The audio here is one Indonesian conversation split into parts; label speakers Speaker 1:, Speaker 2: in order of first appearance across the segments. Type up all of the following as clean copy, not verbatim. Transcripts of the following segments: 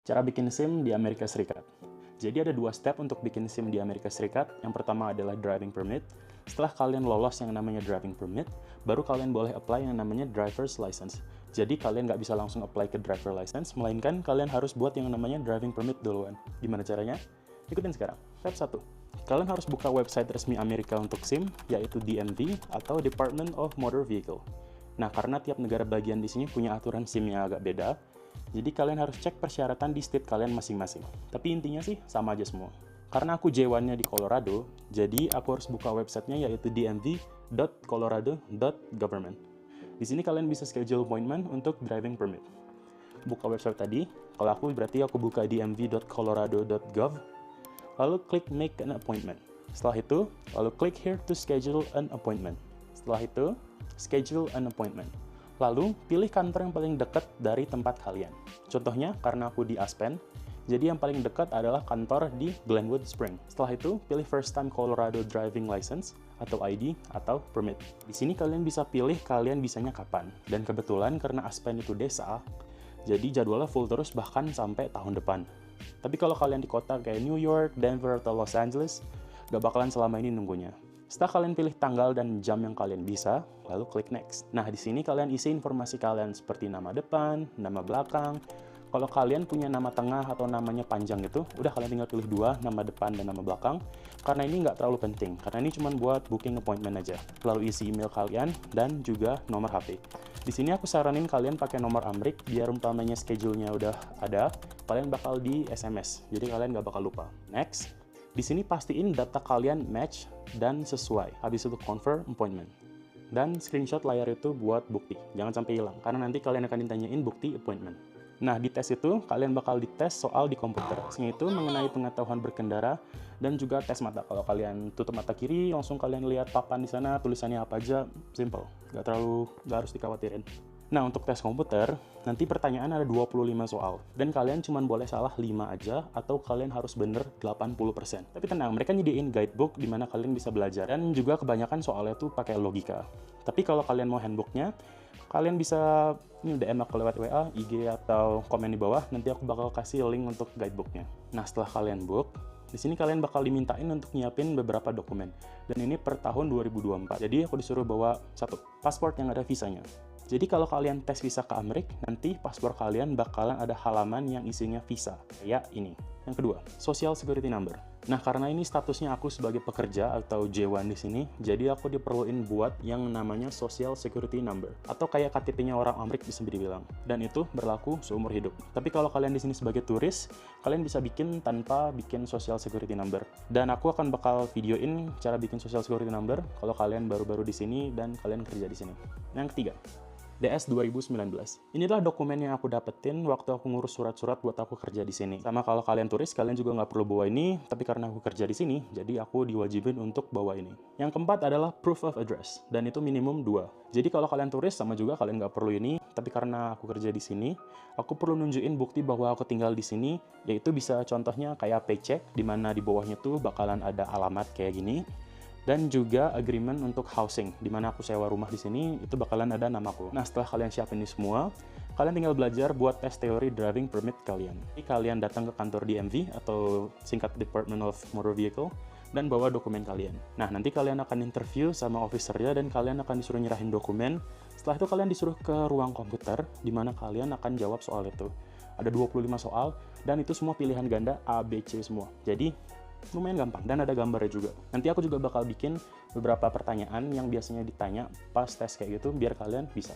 Speaker 1: Cara bikin SIM di Amerika Serikat. Jadi ada dua step untuk bikin SIM di Amerika Serikat. Yang pertama adalah driving permit. Setelah kalian lolos yang namanya driving permit, baru kalian boleh apply yang namanya driver's license. Jadi kalian nggak bisa langsung apply ke driver license, melainkan kalian harus buat yang namanya driving permit duluan. Gimana caranya? Ikutin sekarang. Step 1. Kalian harus buka website resmi Amerika untuk SIM, yaitu DMV atau Department of Motor Vehicle. Nah, karena tiap negara bagian di sini punya aturan SIM yang agak beda, jadi kalian harus cek persyaratan di state kalian masing-masing. Tapi intinya sih sama aja semua. Karena aku J1-nya di Colorado, jadi aku harus buka websitenya yaitu dmv.colorado.government. Di sini kalian bisa schedule appointment untuk driving permit. Buka website tadi, kalau aku berarti aku buka dmv.colorado.gov, lalu klik make an appointment. Setelah itu, lalu klik here to schedule an appointment. Setelah itu, schedule an appointment. Lalu, pilih kantor yang paling dekat dari tempat kalian. Contohnya, karena aku di Aspen, jadi yang paling dekat adalah kantor di Glenwood Spring. Setelah itu, pilih First Time Colorado Driving License, atau ID, atau Permit. Di sini kalian bisa pilih kalian bisanya kapan. Dan kebetulan karena Aspen itu desa, jadi jadwalnya full terus bahkan sampai tahun depan. Tapi kalau kalian di kota kayak New York, Denver, atau Los Angeles, gak bakalan selama ini nunggunya. Setelah kalian pilih tanggal dan jam yang kalian bisa, lalu klik next. Nah, di sini kalian isi informasi kalian seperti nama depan, nama belakang. Kalau kalian punya nama tengah atau namanya panjang itu, udah kalian tinggal pilih dua, nama depan dan nama belakang. Karena ini nggak terlalu penting, karena ini cuma buat booking appointment aja. Lalu isi email kalian dan juga nomor HP. Di sini aku saranin kalian pakai nomor Amrik, biar umpamanya schedule-nya udah ada, kalian bakal di SMS, jadi kalian nggak bakal lupa. Next. Di sini pastiin data kalian match dan sesuai. Habis itu confirm appointment. Dan screenshot layar itu buat bukti. Jangan sampai hilang, karena nanti kalian akan ditanyain bukti appointment. Nah, di tes itu, kalian bakal dites soal di komputer. Tesnya itu mengenai pengetahuan berkendara dan juga tes mata. Kalau kalian tutup mata kiri, langsung kalian lihat papan di sana, tulisannya apa aja, simple. Nggak harus dikhawatirin. Nah, untuk tes komputer, nanti pertanyaan ada 25 soal. Dan kalian cuma boleh salah 5 aja, atau kalian harus bener 80%. Tapi tenang, mereka nyediain guidebook di mana kalian bisa belajar. Dan juga kebanyakan soalnya tuh pakai logika. Tapi kalau kalian mau handbooknya, kalian bisa DM aku lewat WA, IG, atau komen di bawah. Nanti aku bakal kasih link untuk guidebooknya. Nah, setelah kalian book, di sini kalian bakal dimintain untuk nyiapin beberapa dokumen. Dan ini per tahun 2024. Jadi aku disuruh bawa 1 paspor yang ada visanya. Jadi kalau kalian tes visa ke Amerika, nanti paspor kalian bakalan ada halaman yang isinya visa, kayak ini. Yang kedua, Social Security Number. Nah, karena ini statusnya aku sebagai pekerja atau J1 di sini, jadi aku diperluin buat yang namanya Social Security Number, atau kayak KTP-nya orang Amerika bisa dibilang. Dan itu berlaku seumur hidup. Tapi kalau kalian di sini sebagai turis, kalian bisa bikin tanpa bikin Social Security Number. Dan aku akan bakal videoin cara bikin Social Security Number kalau kalian baru-baru di sini dan kalian kerja di sini. Yang ketiga, DS 2019. Inilah dokumen yang aku dapetin waktu aku ngurus surat-surat buat aku kerja di sini. Sama kalau kalian turis, kalian juga nggak perlu bawa ini, tapi karena aku kerja di sini, jadi aku diwajibin untuk bawa ini. Yang keempat adalah proof of address, dan itu minimum 2. Jadi kalau kalian turis, sama juga kalian nggak perlu ini, tapi karena aku kerja di sini, aku perlu nunjukin bukti bahwa aku tinggal di sini, yaitu bisa contohnya kayak paycheck, di mana di bawahnya tuh bakalan ada alamat kayak gini. Dan juga agreement untuk housing, di mana aku sewa rumah di sini, itu bakalan ada namaku. Nah, setelah kalian siapin ini semua, kalian tinggal belajar buat tes teori driving permit kalian. Jadi kalian datang ke kantor DMV, atau singkat Department of Motor Vehicle, dan bawa dokumen kalian. Nah, nanti kalian akan interview sama officer-nya, dan kalian akan disuruh nyerahin dokumen. Setelah itu kalian disuruh ke ruang komputer, di mana kalian akan jawab soal itu. Ada 25 soal, dan itu semua pilihan ganda A, B, C semua. Jadi, lumayan gampang, dan ada gambarnya juga. Nanti aku juga bakal bikin beberapa pertanyaan yang biasanya ditanya pas tes kayak gitu, biar kalian bisa.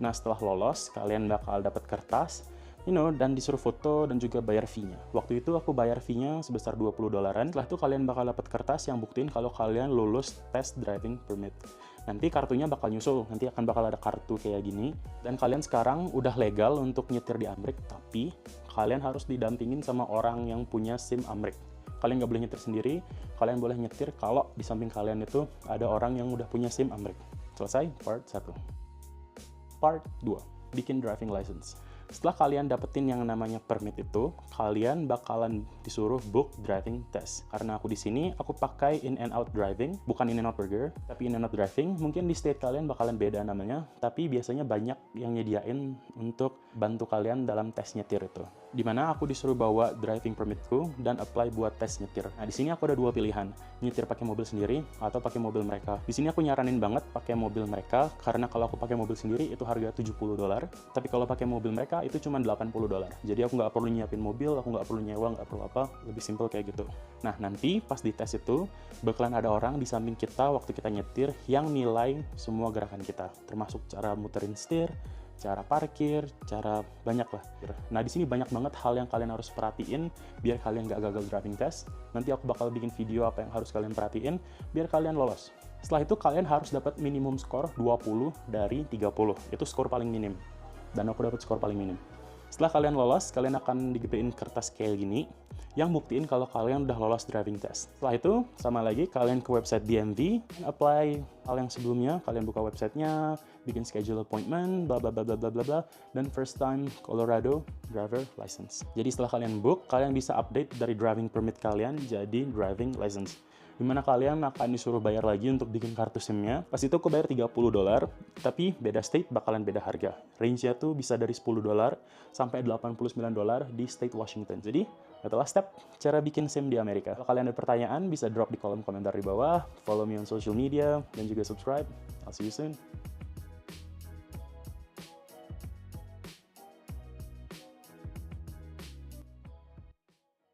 Speaker 1: Nah, setelah lolos, kalian bakal dapat kertas, dan disuruh foto dan juga bayar fee-nya. Waktu itu aku bayar fee-nya sebesar $20. Setelah itu kalian bakal dapat kertas yang buktiin kalau kalian lulus tes driving permit. Nanti kartunya bakal nyusul, nanti akan bakal ada kartu kayak gini. Dan kalian sekarang udah legal untuk nyetir di Amerika, tapi kalian harus didampingin sama orang yang punya SIM Amerika. Kalian nggak boleh nyetir sendiri, kalian boleh nyetir kalau di samping kalian itu ada orang yang udah punya SIM Amerika. Selesai part 1. Part 2, bikin driving license. Setelah kalian dapetin yang namanya permit itu, kalian bakalan disuruh book driving test. Karena aku di sini, aku pakai in and out driving, bukan in and out burger, tapi in and out driving. Mungkin di state kalian bakalan beda namanya, tapi biasanya banyak yang nyediain untuk bantu kalian dalam tes nyetir itu. Dimana aku disuruh bawa driving permitku dan apply buat tes nyetir. Nah, di sini aku ada dua pilihan, nyetir pakai mobil sendiri atau pakai mobil mereka. Di sini aku nyaranin banget pakai mobil mereka, karena kalau aku pakai mobil sendiri itu harga $70, tapi kalau pakai mobil mereka itu cuma $80. Jadi aku nggak perlu nyiapin mobil, aku nggak perlu nyewa, nggak perlu apa, lebih simple kayak gitu. Nah, nanti pas di tes itu, bakalan ada orang di samping kita waktu kita nyetir yang nilai semua gerakan kita, termasuk cara muterin setir, cara parkir, cara banyak lah. Nah, di sini banyak banget hal yang kalian harus perhatiin biar kalian nggak gagal driving test. Nanti aku bakal bikin video apa yang harus kalian perhatiin biar kalian lolos. Setelah itu kalian harus dapat minimum skor 20 dari 30. Itu skor paling minim. Dan aku dapat skor paling minim. Setelah kalian lolos, kalian akan digedein kertas kayak gini yang buktiin kalau kalian udah lolos driving test. Setelah itu, sama lagi, kalian ke website DMV, apply hal yang sebelumnya, kalian buka websitenya, bikin schedule appointment, bla bla bla bla bla bla bla, dan first time Colorado driver license. Jadi setelah kalian book, kalian bisa update dari driving permit kalian jadi driving license. Dimana kalian akan disuruh bayar lagi untuk bikin kartu SIM-nya. Pas itu aku bayar $30, tapi beda state bakalan beda harga. Range-nya tuh bisa dari $10 sampai $89 di state Washington. Jadi, itulah step cara bikin SIM di Amerika. Kalau kalian ada pertanyaan, bisa drop di kolom komentar di bawah, follow me on social media, dan juga subscribe. I'll see you soon.